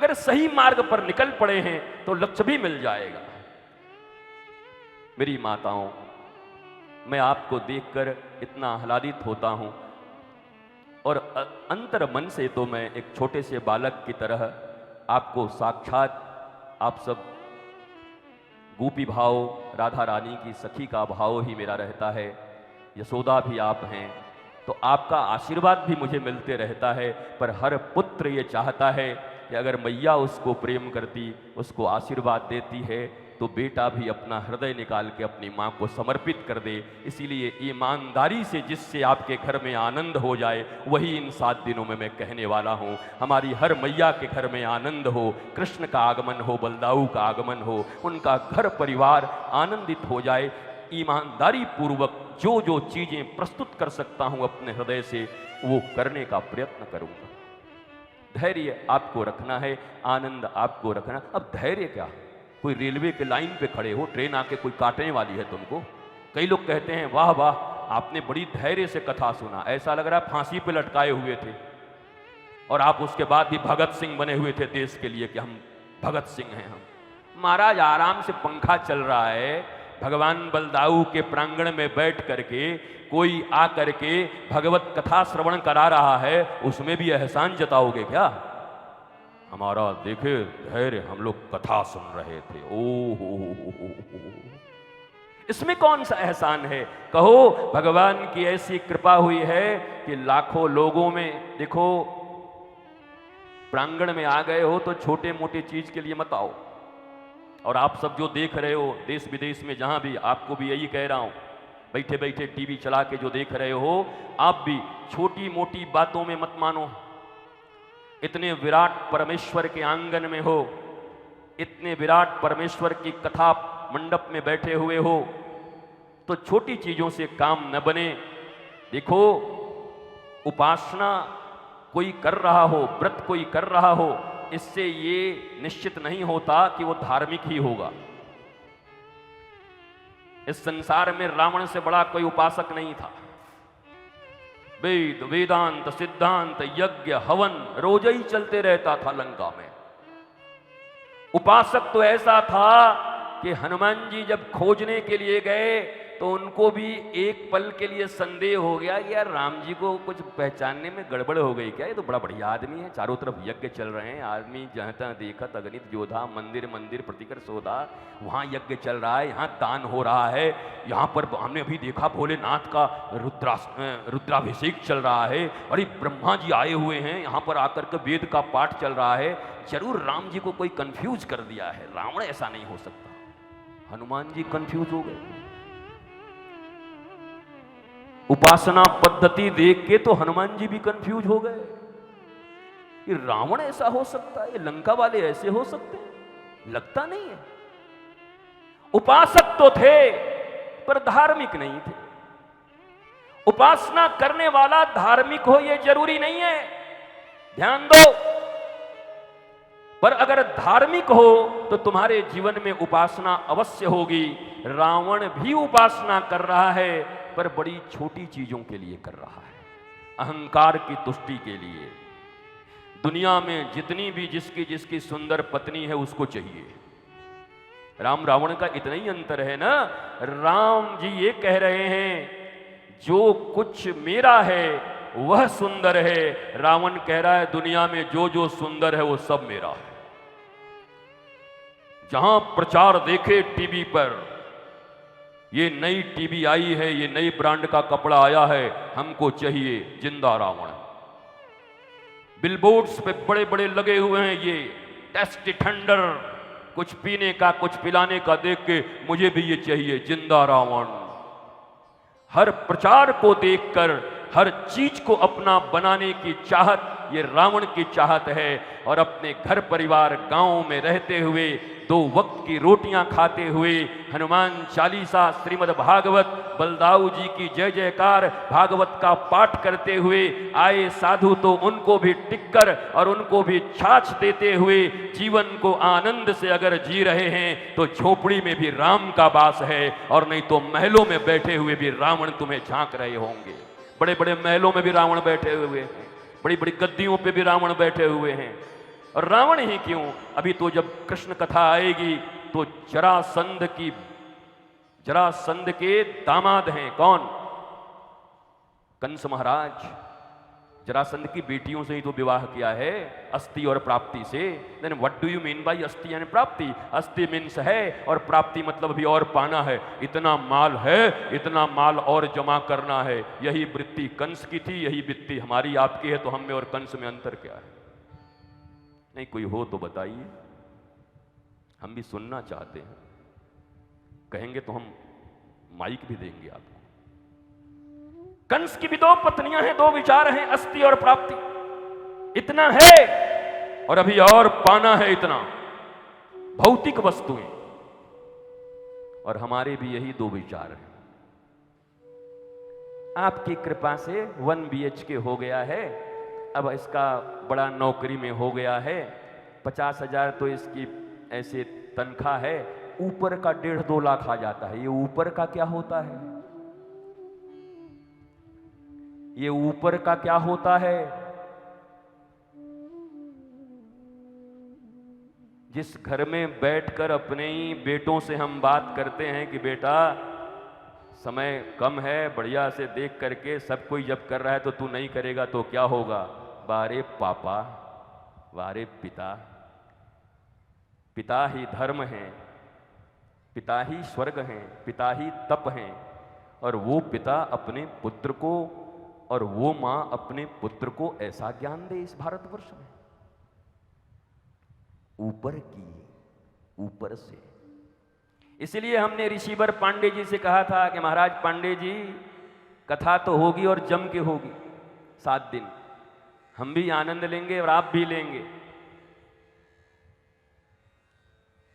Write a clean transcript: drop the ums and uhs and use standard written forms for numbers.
अगर सही मार्ग पर निकल पड़े हैं तो लक्ष्य भी मिल जाएगा। मेरी माताओं, मैं आपको देखकर इतना आह्लादित होता हूं और अंतर मन से तो मैं एक छोटे से बालक की तरह आपको साक्षात आप सब गोपी भाव, राधा रानी की सखी का भाव ही मेरा रहता है। यशोदा भी आप हैं, तो आपका आशीर्वाद भी मुझे मिलते रहता है। पर हर पुत्र ये चाहता है कि अगर मैया उसको प्रेम करती, उसको आशीर्वाद देती है, तो बेटा भी अपना हृदय निकाल के अपनी माँ को समर्पित कर दे। इसीलिए ईमानदारी से जिससे आपके घर में आनंद हो जाए, वही इन 7 दिनों में मैं कहने वाला हूँ। हमारी हर मैया के घर में आनंद हो, कृष्ण का आगमन हो, बलदाऊ का आगमन हो, उनका घर परिवार आनंदित हो जाए। ईमानदारी पूर्वक जो जो चीज़ें प्रस्तुत कर सकता हूँ अपने हृदय से, वो करने का प्रयत्न करूँगा। धैर्य आपको रखना है, आनंद आपको रखना। अब धैर्य क्या, कोई रेलवे के लाइन पे खड़े हो, ट्रेन आके कोई काटने वाली है तुमको। कई लोग कहते हैं वाह वाह, आपने बड़ी धैर्य से कथा सुना, ऐसा लग रहा है फांसी पे लटकाए हुए थे और आप उसके बाद भी भगत सिंह बने हुए थे देश के लिए कि हम भगत सिंह हैं। हम महाराज, आराम से पंखा चल रहा है, भगवान बलदाऊ के प्रांगण में बैठ करके कोई आ करके भगवत कथा श्रवण करा रहा है, उसमें भी एहसान जताओगे क्या? हमारा देखे धैर्य, हम लोग कथा सुन रहे थे, ओ हो, इसमें कौन सा एहसान है? कहो भगवान की ऐसी कृपा हुई है कि लाखों लोगों में, देखो प्रांगण में आ गए हो तो छोटे मोटे चीज के लिए मत आओ। और आप सब जो देख रहे हो देश विदेश में, जहां भी, आपको भी यही कह रहा हूं, बैठे बैठे टीवी चला के जो देख रहे हो, आप भी छोटी मोटी बातों में मत मानो। इतने विराट परमेश्वर के आंगन में हो, इतने विराट परमेश्वर की कथा मंडप में बैठे हुए हो, तो छोटी चीजों से काम न बने। देखो, उपासना कोई कर रहा हो, व्रत कोई कर रहा हो, इससे ये निश्चित नहीं होता कि वो धार्मिक ही होगा। इस संसार में रावण से बड़ा कोई उपासक नहीं था। वेद, वेदांत, सिद्धांत, यज्ञ, हवन रोज ही चलते रहता था लंका में। उपासक तो ऐसा था कि हनुमान जी जब खोजने के लिए गए तो उनको भी एक पल के लिए संदेह हो गया कि यार राम जी को कुछ पहचानने में गड़बड़ हो गई क्या? ये तो बड़ा बढ़िया आदमी है, चारों तरफ यज्ञ चल रहे हैं, आदमी जहाँ तहाँ देखत अगणित जोधा, मंदिर मंदिर प्रतिकर सोधा, वहाँ यज्ञ चल रहा है, यहाँ दान हो रहा है, यहाँ पर हमने अभी देखा भोलेनाथ का रुद्राभिषेक चल रहा है, अरे ब्रह्मा जी आए हुए हैं, यहाँ पर आकर के वेद का पाठ चल रहा है, जरूर राम जी को कोई कंफ्यूज कर दिया है। रावण ऐसा नहीं हो सकता। हनुमान जी कंफ्यूज हो गए। उपासना पद्धति देख के तो हनुमान जी भी कंफ्यूज हो गए कि रावण ऐसा हो सकता है, लंका वाले ऐसे हो सकते हैं? लगता नहीं है। उपासक तो थे पर धार्मिक नहीं थे। उपासना करने वाला धार्मिक हो ये जरूरी नहीं है, ध्यान दो। पर अगर धार्मिक हो तो तुम्हारे जीवन में उपासना अवश्य होगी। रावण भी उपासना कर रहा है पर बड़ी छोटी चीजों के लिए कर रहा है, अहंकार की तुष्टि के लिए। दुनिया में जितनी भी जिसकी जिसकी सुंदर पत्नी है उसको चाहिए। राम रावण का इतना ही अंतर है ना। राम जी ये कह रहे हैं जो कुछ मेरा है वह सुंदर है, रावण कह रहा है दुनिया में जो जो सुंदर है वो सब मेरा है। जहां प्रचार देखे टीवी पर, ये नई टीवी आई है, ये नई ब्रांड का कपड़ा आया है, हमको चाहिए जिंदा रावण। बिलबोर्ड्स पे बड़े बड़े लगे हुए हैं ये टेस्टी थंडर, कुछ पीने का कुछ पिलाने का देख के मुझे भी ये चाहिए जिंदा रावण। हर प्रचार को देखकर हर चीज को अपना बनाने की चाहत ये रावण की चाहत है। और अपने घर परिवार गांव में रहते हुए 2 वक्त की रोटियां खाते हुए हनुमान चालीसा, श्रीमद् भागवत, बलदाऊ जी की जय जयकार, भागवत का पाठ करते हुए आए साधु तो उनको भी टिक्कर और उनको भी छाछ देते हुए जीवन को आनंद से अगर जी रहे हैं तो झोपड़ी में भी राम का वास है, और नहीं तो महलों में बैठे हुए भी रावण तुम्हें झांक रहे होंगे। बड़े बड़े महलों में भी रावण बैठे हुए हैं, बड़ी बड़ी गद्दियों पे भी रावण बैठे हुए हैं, और रावण ही क्यों, अभी तो जब कृष्ण कथा आएगी तो जरासंध के दामाद हैं कौन? कंस महाराज। जरासंध की बेटियों से ही तो विवाह किया है, अस्ति और प्राप्ति से। Then what do you mean by अस्ति यानी प्राप्ति? अस्ति मीन्स है और प्राप्ति मतलब भी और पाना है। इतना माल है, इतना माल और जमा करना है। यही वृत्ति कंस की थी, यही वृत्ति हमारी आपकी है। तो हम में और कंस में अंतर क्या है? नहीं कोई हो तो बताइए, हम भी सुनना चाहते हैं। कहेंगे तो हम माइक भी देंगे आपको। कंस की भी दो पत्नियां हैं, दो विचार हैं, अस्ति और प्राप्ति। इतना है और अभी और पाना है, इतना भौतिक वस्तुएं। और हमारे भी यही दो विचार हैं। आपकी कृपा से 1 BHK हो गया है, अब इसका बड़ा नौकरी में हो गया है। 50,000 तो इसकी ऐसे तनख्वाह है, ऊपर का 1.5-2 लाख आ जाता है। ये ऊपर का क्या होता है? ये ऊपर का क्या होता है? जिस घर में बैठकर अपने ही बेटों से हम बात करते हैं कि बेटा समय कम है, बढ़िया से देख करके, सब कोई जब कर रहा है तो तू नहीं करेगा तो क्या होगा? बारे पापा, बारे पिता। पिता ही धर्म है, पिता ही स्वर्ग हैं, पिता ही तप हैं। और वो पिता अपने पुत्र को और वो मां अपने पुत्र को ऐसा ज्ञान दे इस भारतवर्ष में, ऊपर से। इसलिए हमने ऋषिवर पांडे जी से कहा था कि महाराज पांडे जी, कथा तो होगी और जम के होगी 7 दिन। हम भी आनंद लेंगे और आप भी लेंगे।